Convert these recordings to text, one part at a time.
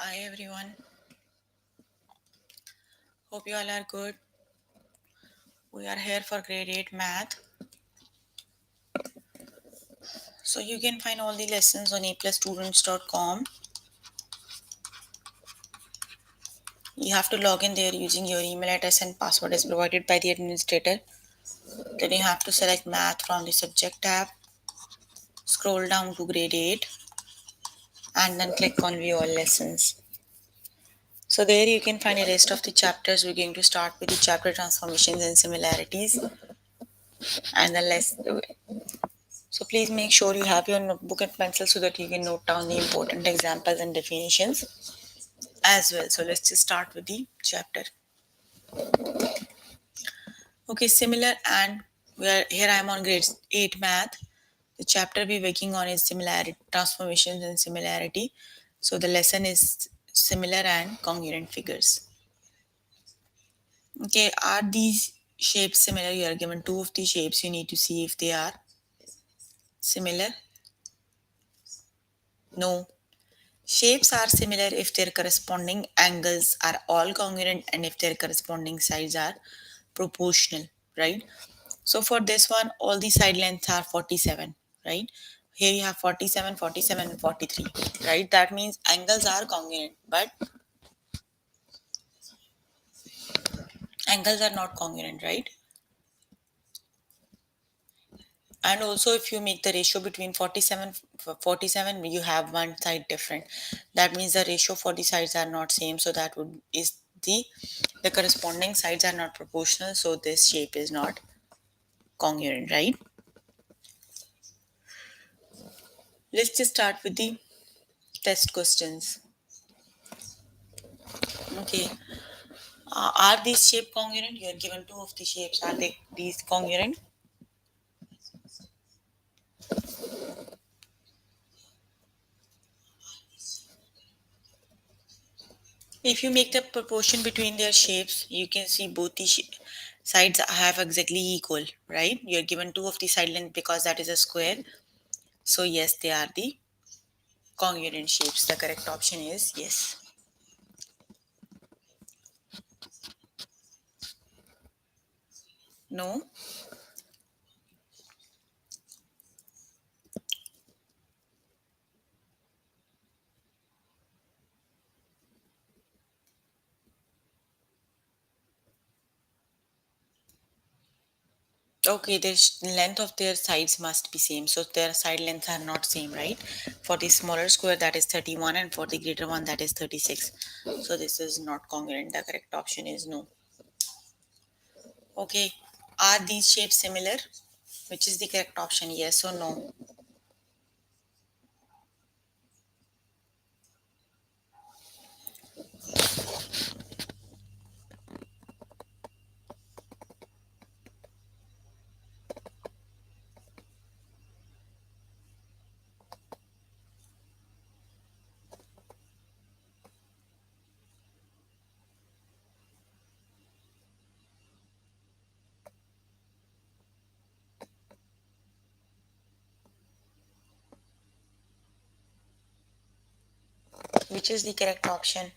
Hi everyone. Hope you all are good. We are here for grade 8 math. So you can find all the lessons on aplusstudents.com. You have to log in there using your email address and password is provided by the administrator. Then you have to select math from the subject tab. Scroll down to grade 8 and then click on view all lessons. So there you can find the rest of the chapters. We're going to start with the chapter transformations and similarities and the lesson. So please make sure you have your notebook and pencil so that you can note down the important examples and definitions as well. So let's just start with the chapter. Okay, similar and where here I am on grade 8 math. The chapter we're working on is similarity, transformations and similarity. So the lesson is similar and congruent figures. Okay, are these shapes similar? You are given two of the shapes. You need to see if they are similar. No. Shapes are similar if their corresponding angles are all congruent and if their corresponding sides are proportional, right? So for this one, all the side lengths are 47, right? Here you have 47, 47, and 43, right? That means angles are congruent, but angles are not congruent, right? And also if you make the ratio between 47, you have one side different. That means the ratio for the sides are not same. So that would is the corresponding sides are not proportional. So this shape is not congruent, right? Let's just start with the test questions. Okay. Are these shape congruent? You are given two of the shapes. Are they these congruent? If you make the proportion between their shapes, you can see both the sides have exactly equal, right? You are given two of the side length because that is a square. So yes, they are the congruent shapes. The correct option is yes. No. Okay, the length of their sides must be same. So their side lengths are not same, right? For the smaller square that is 31 and for the greater one that is 36. So this is not congruent. The correct option is no. Okay, are these shapes similar? Which is the correct option? Yes or no? Which is the correct option?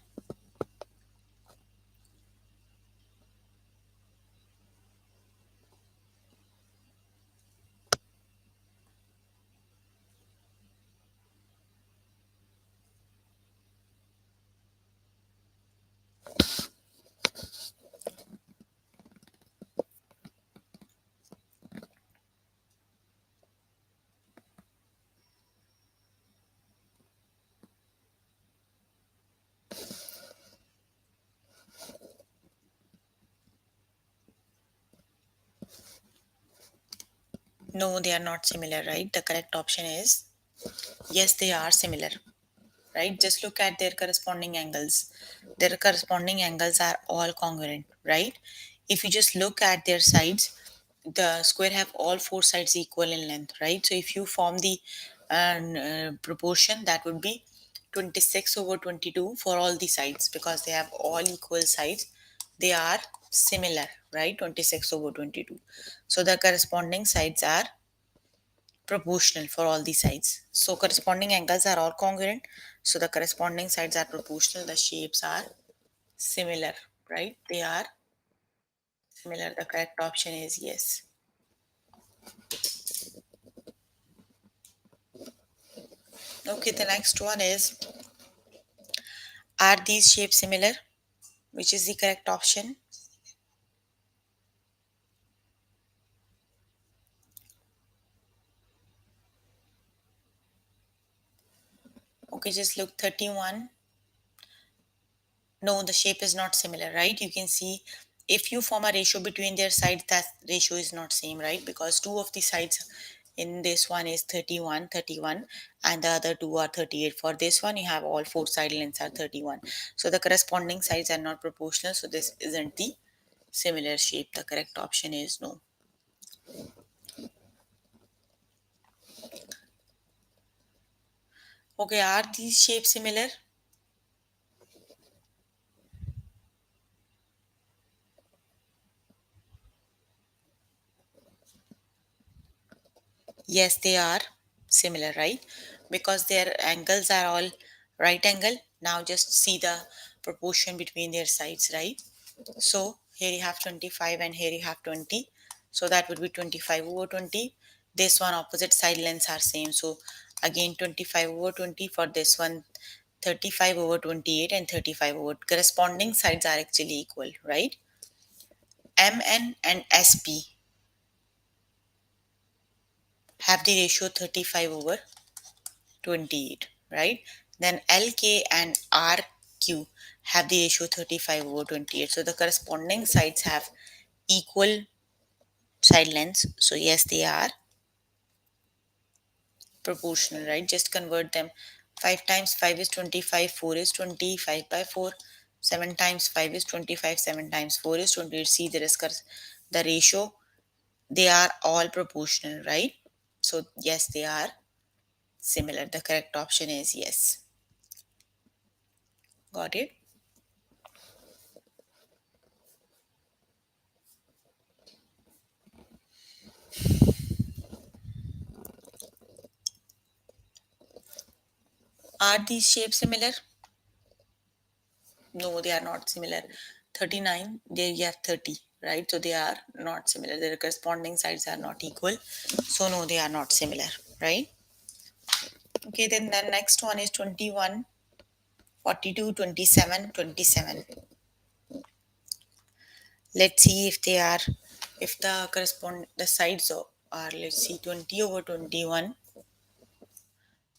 No, they are not similar, right? The correct option is yes, they are similar, right? Just look at their corresponding angles. Their corresponding angles are all congruent, right? If you just look at their sides, the square have all four sides equal in length, right? So if you form the proportion, that would be 26 over 22 for all the sides because they have all equal sides. They are similar, right? 26 over 22. So the corresponding sides are proportional for all the sides. So corresponding angles are all congruent. So the corresponding sides are proportional, the shapes are similar, right? They are similar. The correct option is yes. Okay, the next one is, are these shapes similar? Which is the correct option? Okay, just look 31. No, the shape is not similar, right? You can see if you form a ratio between their sides, that ratio is not same, right? Because two of the sides in this one is 31, 31, and the other two are 38. For this one, you have all four side lengths are 31. So the corresponding sides are not proportional. So this isn't the similar shape. The correct option is no. Okay, are these shapes similar? Yes, they are similar, right? Because their angles are all right angle. Now just see the proportion between their sides, right? So here you have 25 and here you have 20. So that would be 25 over 20. This one opposite side lengths are same. So again 25 over 20 for this one, 35 over 28 and 35 over corresponding sides are actually equal, right? MN and SP have the ratio 35 over 28, right? Then LK and RQ have the ratio 35 over 28. So the corresponding sides have equal side lengths. So yes, they are proportional, right? Just convert them. 5 times 5 is 25, 4 is 20, 5 by 4. 7 times 5 is 25, 7 times 4 is 20. See, there is the ratio. They are all proportional, right? So yes, they are similar. The correct option is yes. Got it? Are these shapes similar? No, they are not similar. 39, there you have 30, right? So they are not similar. Their corresponding sides are not equal. So no, they are not similar, right? Okay, then the next one is 21, 42, 27, 27. Let's see if they are, if the correspond, the sides are, let's see, 20 over 21,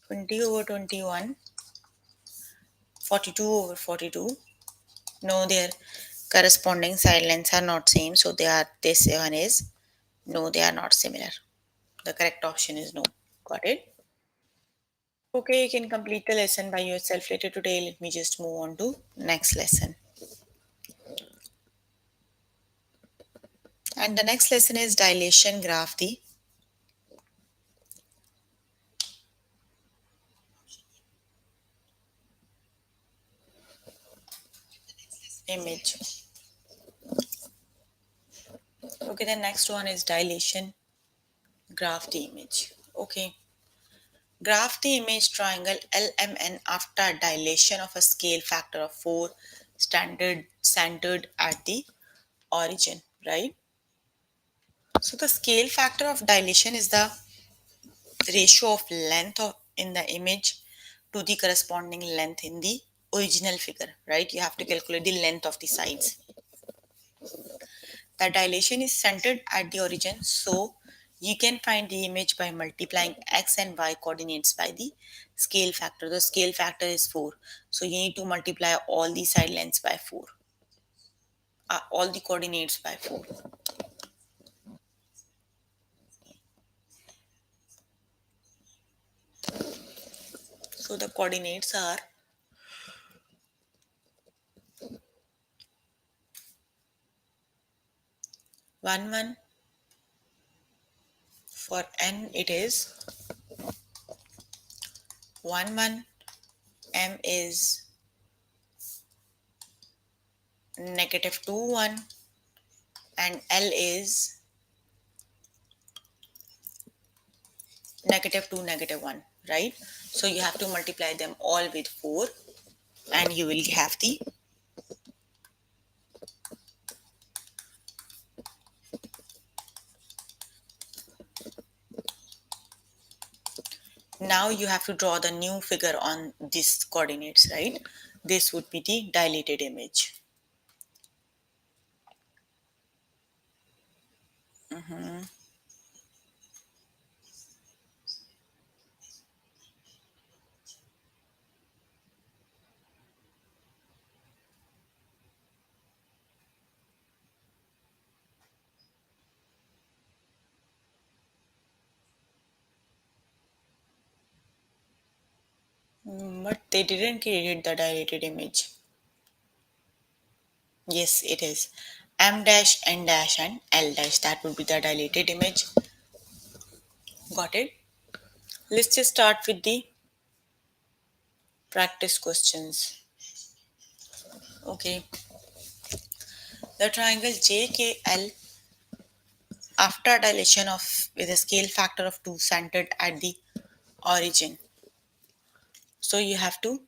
20 over 21, 42 over 42. No, their corresponding side lengths are not same. So they are, this one is, no, they are not similar. The correct option is no. Got it? Okay, you can complete the lesson by yourself later today. Let me just move on to next lesson. And the next lesson is dilation graph the image. Okay, the next one is dilation graph the image. Okay, graph the image triangle LMN after dilation of a scale factor of 4 standard centered at the origin, right? So the scale factor of dilation is the ratio of length of in the image to the corresponding length in the original figure, right? You have to calculate the length of the sides. The dilation is centered at the origin, so you can find the image by multiplying x and y coordinates by the scale factor. The scale factor is 4, so you need to multiply all the side lengths by 4, all the coordinates by 4. So the coordinates are 1 1. For n it is 1 1, m is negative 2 1, and L is negative 2 negative 1, right? So you have to multiply them all with 4 and you will have the. Now you have to draw the new figure on these coordinates, right? This would be the dilated image. But they didn't create the dilated image. Yes, it is. M dash, N dash, and L dash. That would be the dilated image. Got it? Let's just start with the practice questions. Okay. The triangle JKL after dilation of with a scale factor of 2 centered at the origin. So you have to,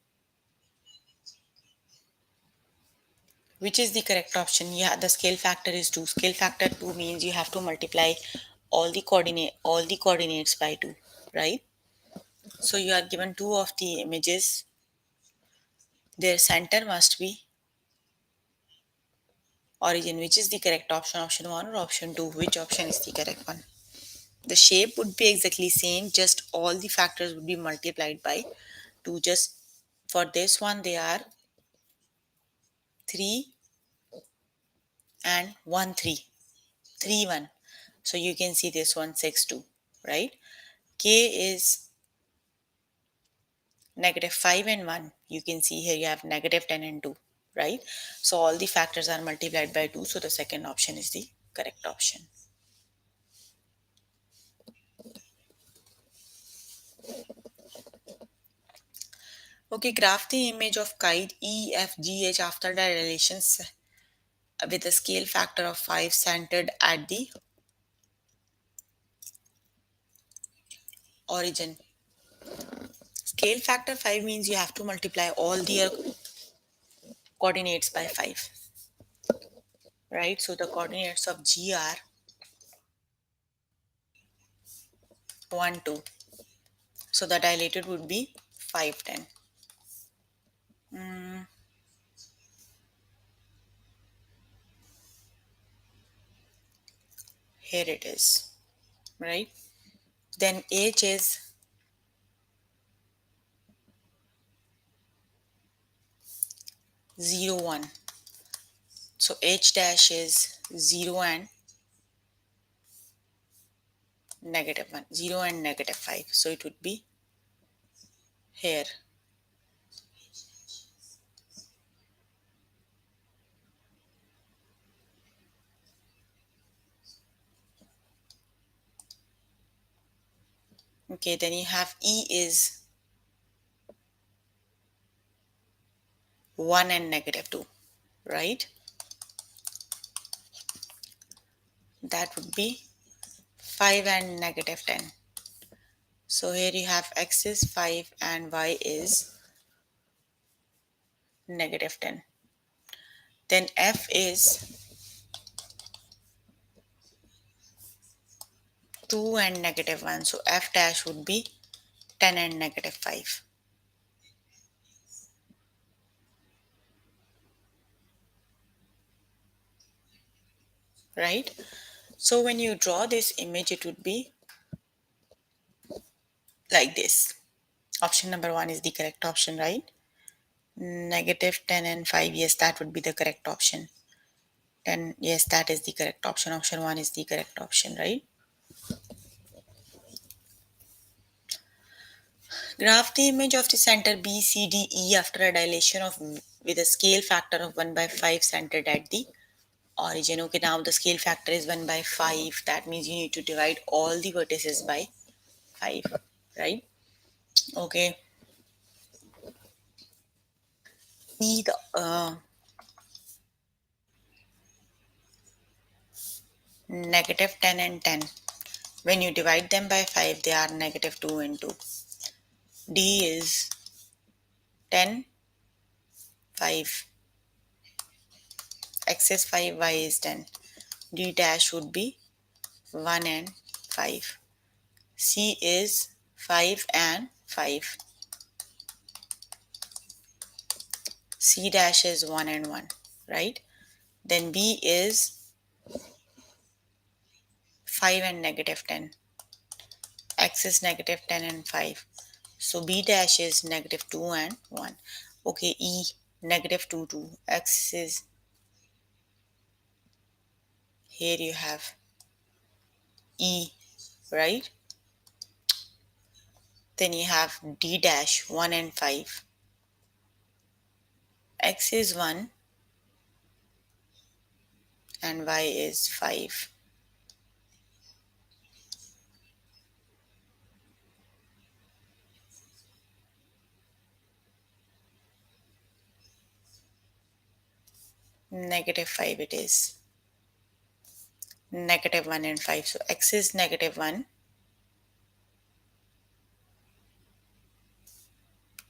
which is the correct option? Yeah, the scale factor is 2. Scale factor 2 means you have to multiply all the coordinates by 2, right? So you are given two of the images. Their center must be origin. Which is the correct option? Option 1 or option 2? Which option is the correct one? The shape would be exactly same, just all the factors would be multiplied by 2. Just for this one they are 3 and 1 3. 3 1. So you can see this one 6 2, right? K is negative 5 and 1. You can see here you have negative 10 and 2, right? So all the factors are multiplied by 2. So the second option is the correct option. Okay, graph the image of kite EFGH after the relations with a scale factor of 5 centered at the origin. Scale factor 5 means you have to multiply all the coordinates by 5, right? So the coordinates of G are 1 2. So the dilated would be 5 10. Here it is, right? Then H is 0 1. So H dash is 0 and negative 1, 0 and negative 5. So it would be here. Okay, then you have E is 1 and negative 2, right? That would be 5 and negative 10. So here you have X is 5 and Y is negative 10. Then F is 2 and negative 1. So F dash would be 10 and negative 5, right? So when you draw this image, it would be like this. Option number 1 is the correct option, right? Negative 10 and 5, yes, that would be the correct option. 10, yes, that is the correct option. Option 1 is the correct option, right? Graph the image of the center BCDE after a dilation of with a scale factor of 1 by 5 centered at the origin. Okay, now the scale factor is 1 by 5. That means you need to divide all the vertices by 5, right? Okay. See the negative 10 and 10. When you divide them by 5, they are negative 2 and 2. D is 10, 5. X is 5, Y is 10. D dash would be 1 and 5. C is 5 and 5. C dash is 1 and 1, right? Then B is 5 and negative 10. X is negative 10 and 5. So B dash is negative 2 and 1. Okay, E negative 2, 2. X is, here you have E, right? Then you have D dash 1 and 5. X is 1 and Y is 5. Negative 5 it is. Negative 1 and 5. So X is negative 1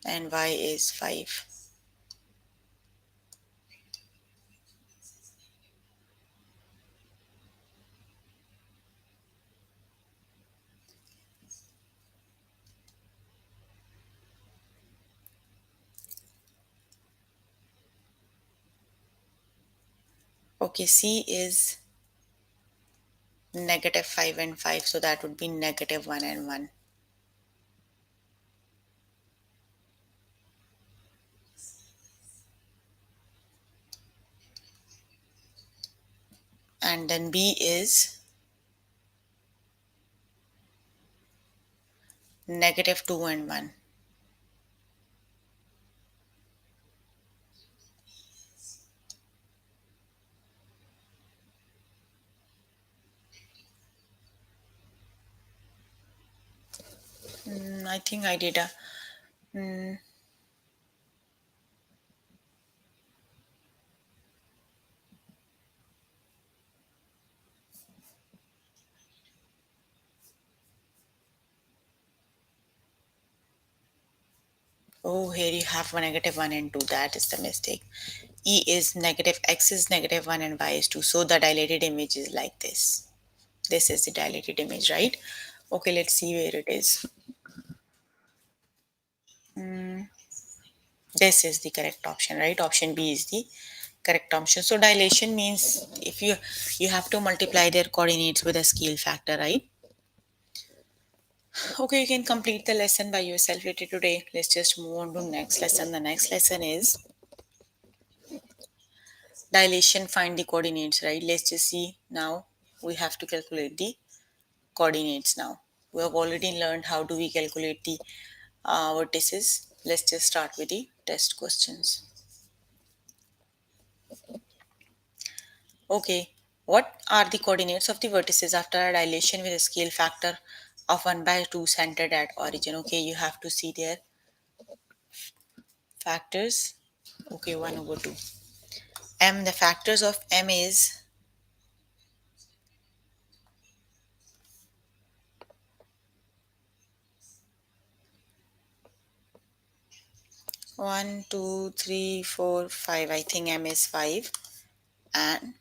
and Y is 5. Okay, C is negative 5 and 5. So that would be negative 1 and 1. And then B is negative 2 and 1. I think I did a. mm, oh, here you have one negative 1 and 2. That is the mistake. E is negative, X is negative 1 and Y is 2. So the dilated image is like this. This is the dilated image, right? Okay, let's see where it is. This is the correct option, right? Option B is the correct option. So dilation means if you have to multiply their coordinates with a scale factor, right? Okay, you can complete the lesson by yourself later today. Let's just move on to next lesson. The next lesson is dilation, find the coordinates, right? Let's just see now. We have to calculate the coordinates now. We have already learned how do we calculate the vertices. Let's just start with the test questions. Okay, what are the coordinates of the vertices after a dilation with a scale factor of 1 by 2 centered at origin? Okay, you have to see their factors. Okay, 1 over 2. M, the factors of M is 1, 2, 3, 4, 5. I think M is 5. And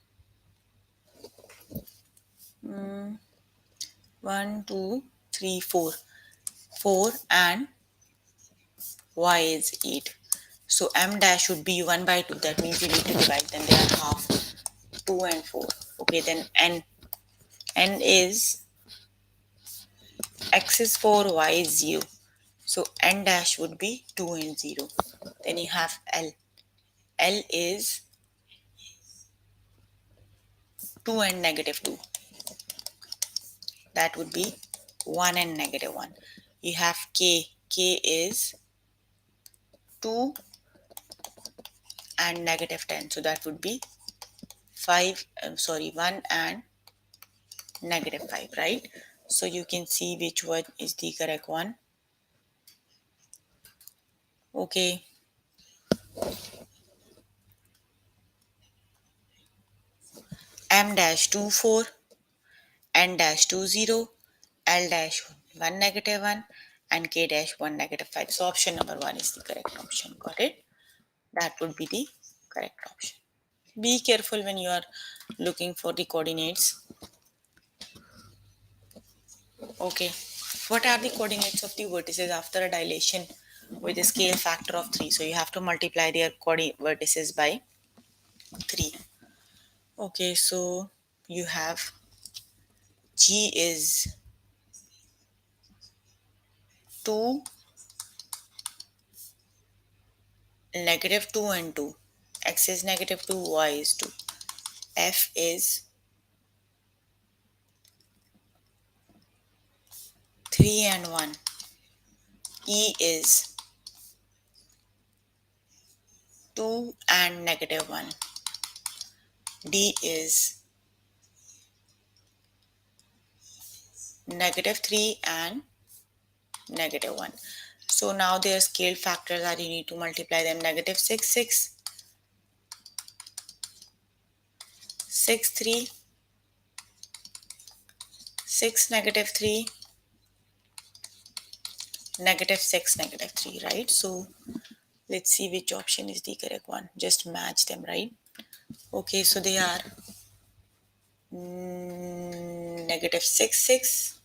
1, 2, 3, 4. 4 and Y is 8. So M dash should be 1 by 2. That means you need to divide them. They are half. 2 and 4. Okay, then N. N is X is 4, Y is 0. So N dash would be 2 and 0. Then you have L. L is 2 and negative 2. That would be 1 and negative 1. You have K. K is 2 and negative 10. So that would be 1 and negative 5, right? So you can see which one is the correct one. Okay. M dash 2 4, N dash 2 0, L dash 1 negative 1, and k dash 1 negative 5. So option number 1 is the correct option. Got it? That would be the correct option. Be careful when you are looking for the coordinates. Okay. What are the coordinates of the vertices after a dilation with a scale factor of 3? So you have to multiply their vertices by 3. Okay, so you have G is 2, negative 2 and 2. X is negative 2, Y is 2. F is 3 and 1. E is 2 and negative 1. D is negative 3 and negative 1. So now their scale factors are, you need to multiply them, negative 6, 6, 6, 3, 6, negative 3, negative 6, negative 3, right? So let's see which option is the correct one. Just match them, right? Okay, so they are negative 6, 6,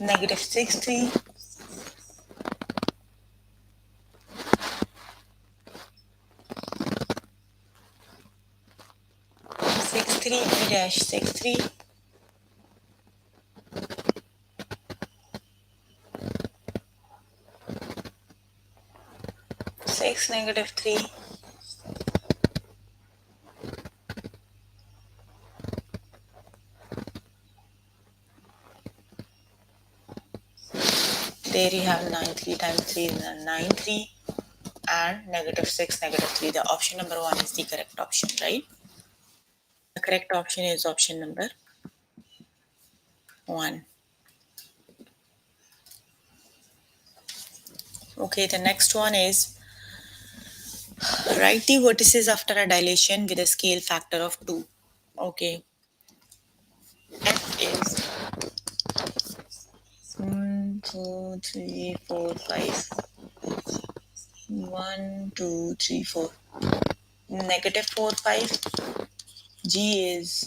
negative 6, 3, 6, 3, E dash 6, 3, 6, negative 3. There you have 9, 3 times 3 is 9, 3, and negative 6, negative 3. The option number 1 is the correct option, right? The correct option is option number 1. Okay, the next one is write the vertices after a dilation with a scale factor of 2. Okay, F is 1, 2, 3, 4, 5. 1, 2, 3, 4. Negative 4, 5. G is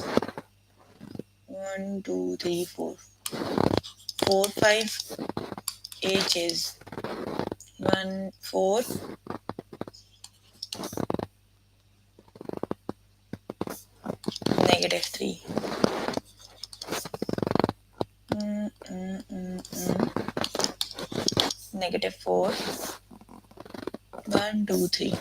1, 2, 3, 4. 4, 5. H is 1, 4. Negative 3. Negative 4. 1, 2, 3.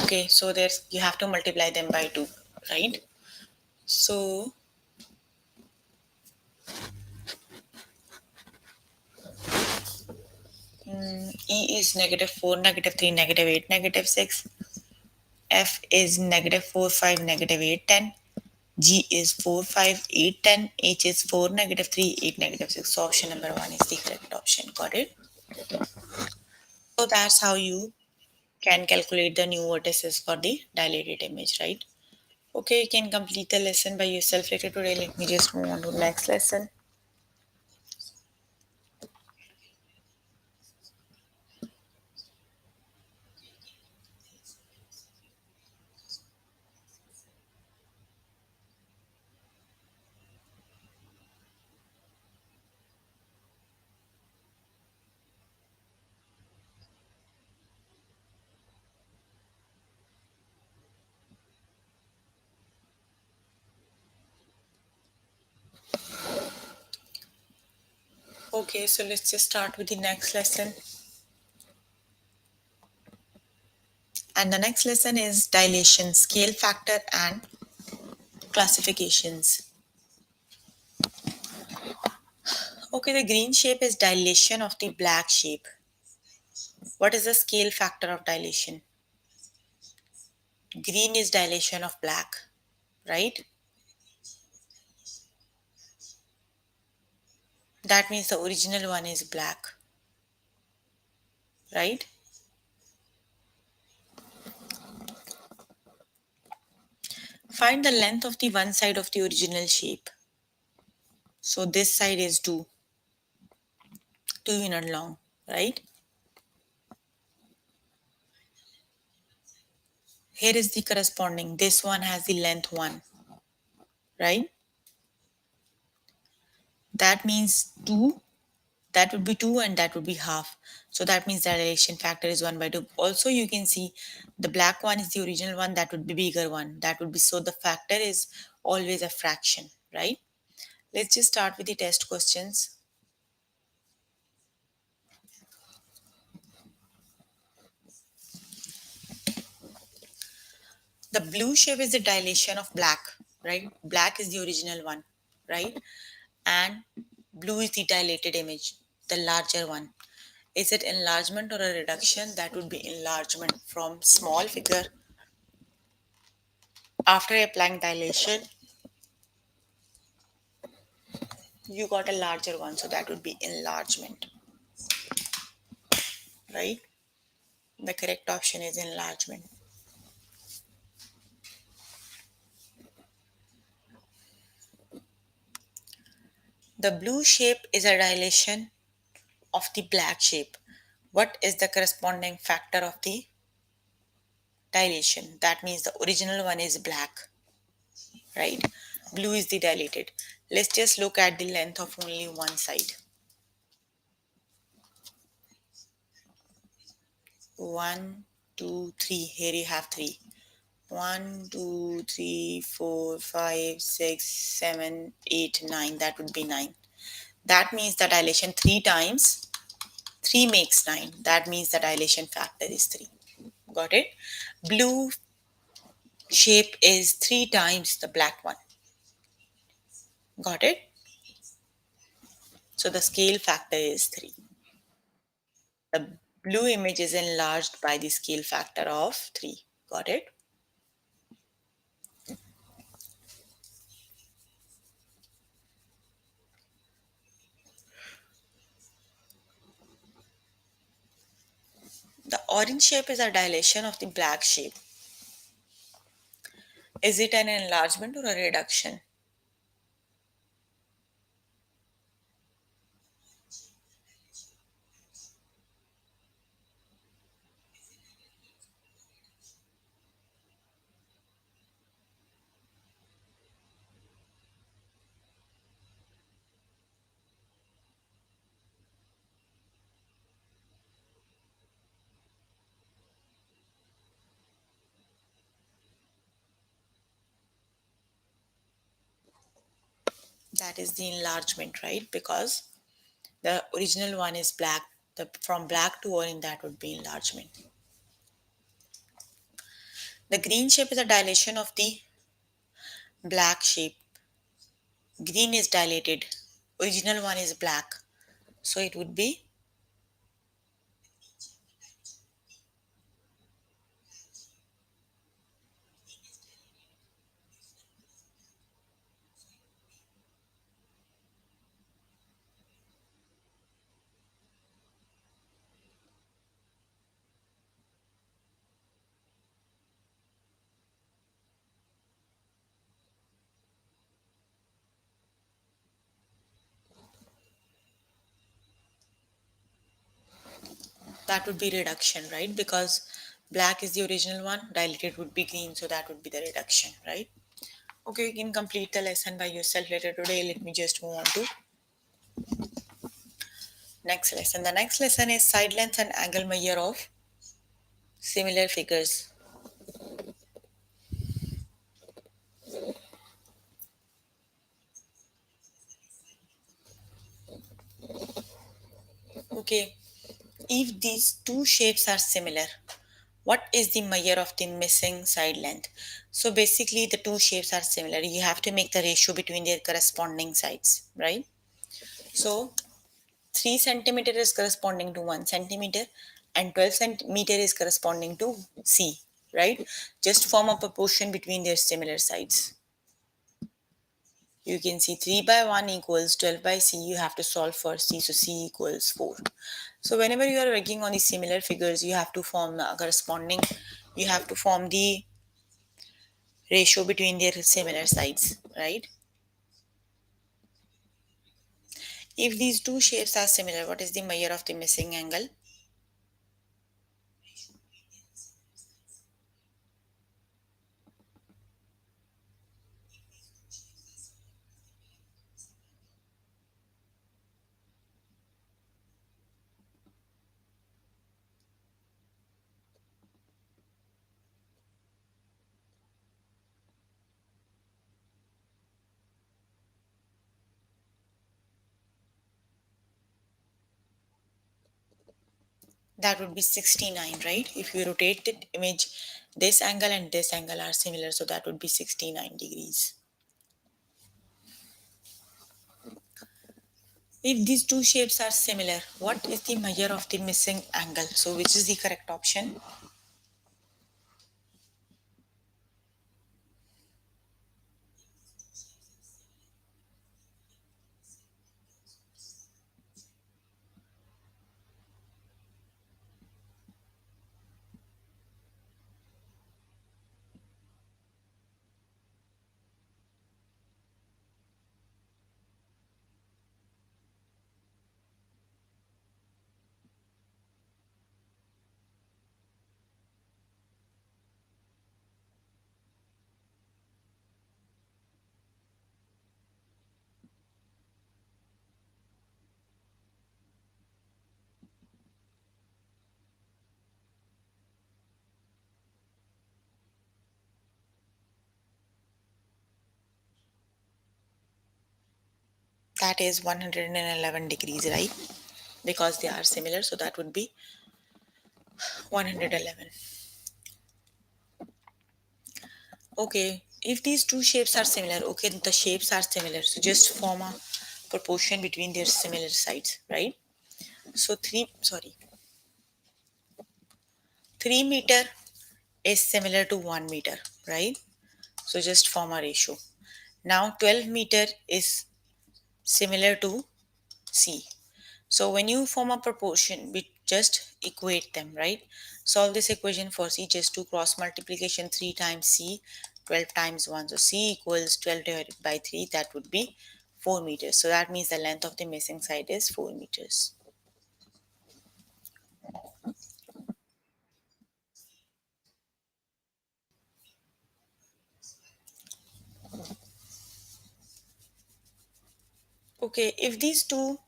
Okay, so there's, you have to multiply them by 2, right? So E is negative 4, negative 3, negative 8, negative 6. F is negative 4, 5, negative 8, 10. G is 4, 5, 8, 10. H is 4, negative 3, 8, negative 6. So option number 1 is the correct option. Got it? So that's how you can calculate the new vertices for the dilated image, right? Okay, you can complete the lesson by yourself later today. Let me just move on to the next lesson. Okay, so let's just start with the next lesson. And the next lesson is dilation, scale factor, and classifications. Okay, the green shape is dilation of the black shape. What is the scale factor of dilation? Green is dilation of black, right? That means the original one is black. right? Find the length of the one side of the original shape. So this side is 2 unit long, right? Here is the corresponding. This one has the length 1, right? That means 2. That would be 2 and that would be half. So that means the dilation factor is 1 by 2. Also, you can see the black one is the original one. That would be bigger one. That would be, so the factor is always a fraction, right? Let's just start with the test questions. The blue shape is the dilation of black, right? Black is the original one, right? And blue is the dilated image, the larger one. Is it enlargement or a reduction? That would be enlargement from small figure. After applying dilation, you got a larger one, so that would be enlargement, right? The correct option is enlargement. The blue shape is a dilation of the black shape. What is the corresponding factor of the dilation? That means the original one is black, right? Blue is the dilated. Let's just look at the length of only one side. 1, 2, 3. Here you have 3. 1, 2, 3, 4, 5, 6, 7, 8, 9. That would be 9. That means the dilation 3 times 3 makes 9. That means the dilation factor is 3. Got it? Blue shape is 3 times the black one. Got it? So the scale factor is 3. The blue image is enlarged by the scale factor of 3. Got it? The orange shape is a dilation of the black shape. Is it an enlargement or a reduction? That is the enlargement, right? Because the original one is black. From black to orange, that would be enlargement. The green shape is a dilation of the black shape. Green is dilated. Original one is black. So it would be, that would be reduction, right? Because black is the original one, dilated would be green, so that would be the reduction, right? Okay, you can complete the lesson by yourself later today. Let me just move on to next lesson. The next lesson is side length and angle measure of similar figures. Okay, if these two shapes are similar, what is the measure of the missing side length? So basically, the two shapes are similar. You have to make the ratio between their corresponding sides, right? So 3 centimeter is corresponding to 1 centimeter and 12 centimeter is corresponding to C, right? Just form a proportion between their similar sides. You can see 3 by 1 equals 12 by C. You have to solve for C, so C equals 4. So whenever you are working on the similar figures, you have to form the corresponding, you have to form the ratio between their similar sides, right? If these two shapes are similar, what is the measure of the missing angle? That would be 69, right? If you rotate the image, this angle and this angle are similar, so that would be 69 degrees. If these two shapes are similar, what is the measure of the missing angle? So which is the correct option? That is 111 degrees, right? Because they are similar, so that would be 111. Okay, if these two shapes are similar, okay, the shapes are similar, so just form a proportion between their similar sides, right? So 3 meter is similar to 1 meter, right? So just form a ratio. Now 12 meter is similar to C. So when you form a proportion, we just equate them, right? Solve this equation for C, just do cross multiplication 3 times C, 12 times 1. So C equals 12 divided by 3, that would be 4 meters. So that means the length of the missing side is 4 meters. Okay, if these two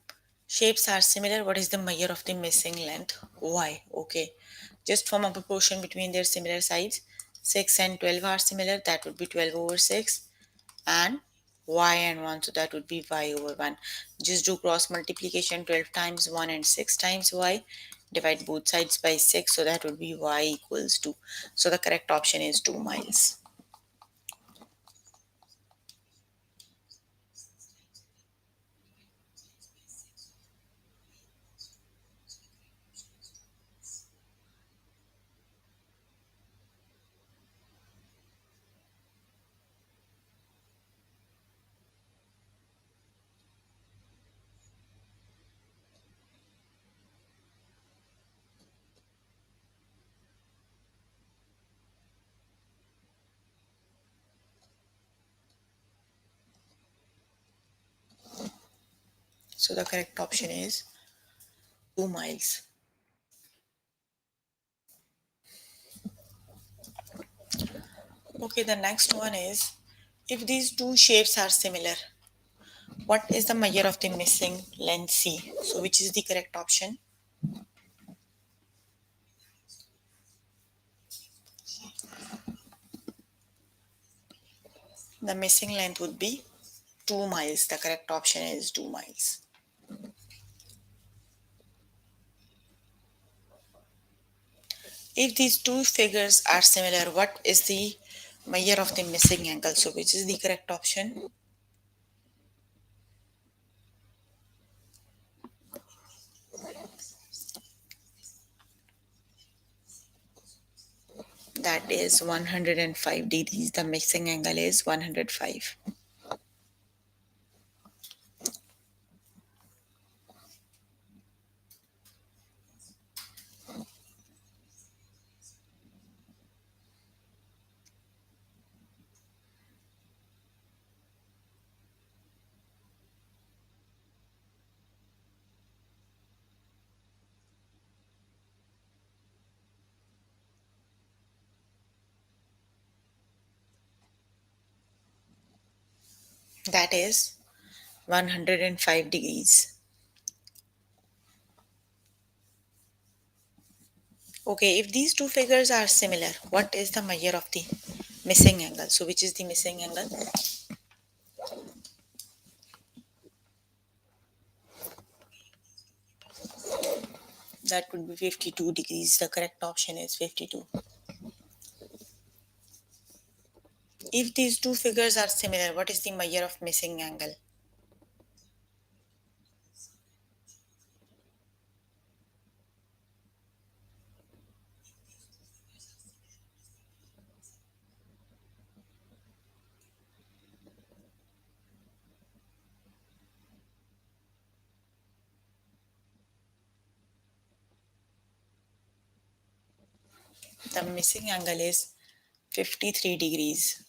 shapes are similar, what is the measure of the missing length? Y. Okay, just form a proportion between their similar sides. 6 and 12 are similar, that would be 12 over 6, and y and 1, so that would be y over 1. Just do cross multiplication, 12 times 1 and 6 times y. Divide both sides by 6, so that would be y equals 2. So the correct option is 2 miles. So the correct option is 2 miles. Okay, the next one is, if these two shapes are similar, what is the measure of the missing length C? So which is the correct option? The missing length would be 2 miles. The correct option is 2 miles. If these two figures are similar, what is the measure of the missing angle? So which is the correct option? That is 105 degrees. The missing angle is 105. That is 105 degrees. Okay, if these two figures are similar, what is the measure of the missing angle? So, which is the missing angle? That would be 52 degrees. The correct option is 52. If these two figures are similar, what is the measure of missing angle? The missing angle is 53 degrees.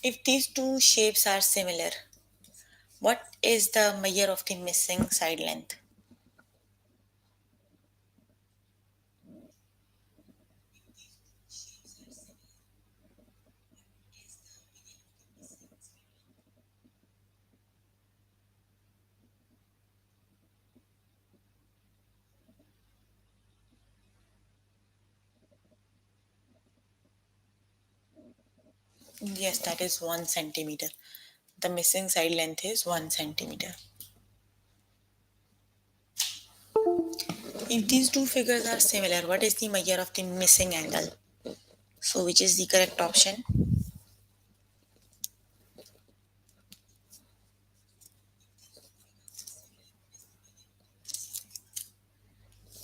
If these two shapes are similar, what is the measure of the missing side length? Yes, that is 1 centimeter. The missing side length is 1 centimeter. If these two figures are similar, what is the measure of the missing angle? So, which is the correct option?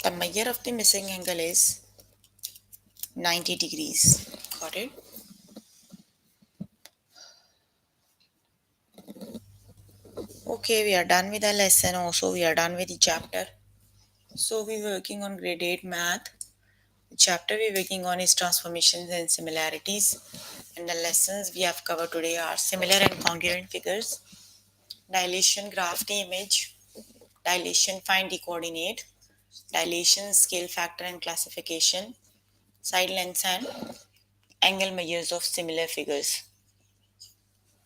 The measure of the missing angle is 90 degrees. Got it? Okay, we are done with the lesson. Also, we are done with the chapter. So, we were working on grade 8 math. The chapter we're working on is transformations and similarities. And the lessons we have covered today are similar and congruent figures, dilation, graph the image, dilation, find the coordinate, dilation, scale factor and classification, side lengths and angle measures of similar figures.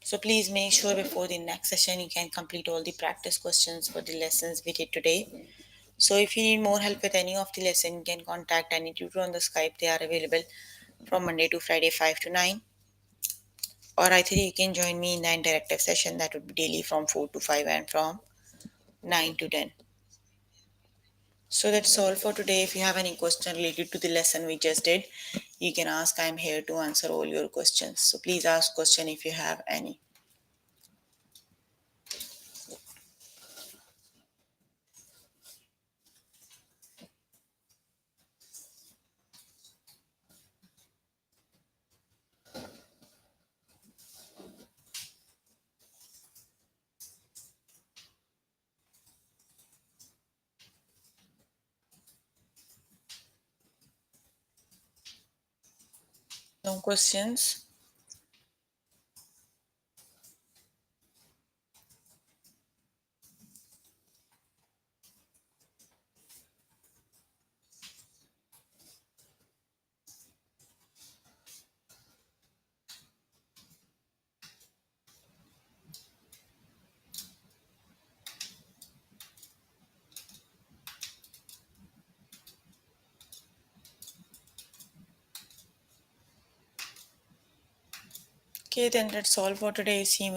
So please make sure before the next session you can complete all the practice questions for the lessons we did today. So if you need more help with any of the lesson, you can contact any tutor on the Skype. They are available from Monday to Friday 5 to 9. Or either you can join me in the interactive session that would be daily from 4 to 5 and from 9 to 10. So that's all for today. If you have any question related to the lesson we just did, you can ask. I'm here to answer all your questions. So please ask question if you have any. No questions? Okay, then that's all for today. See you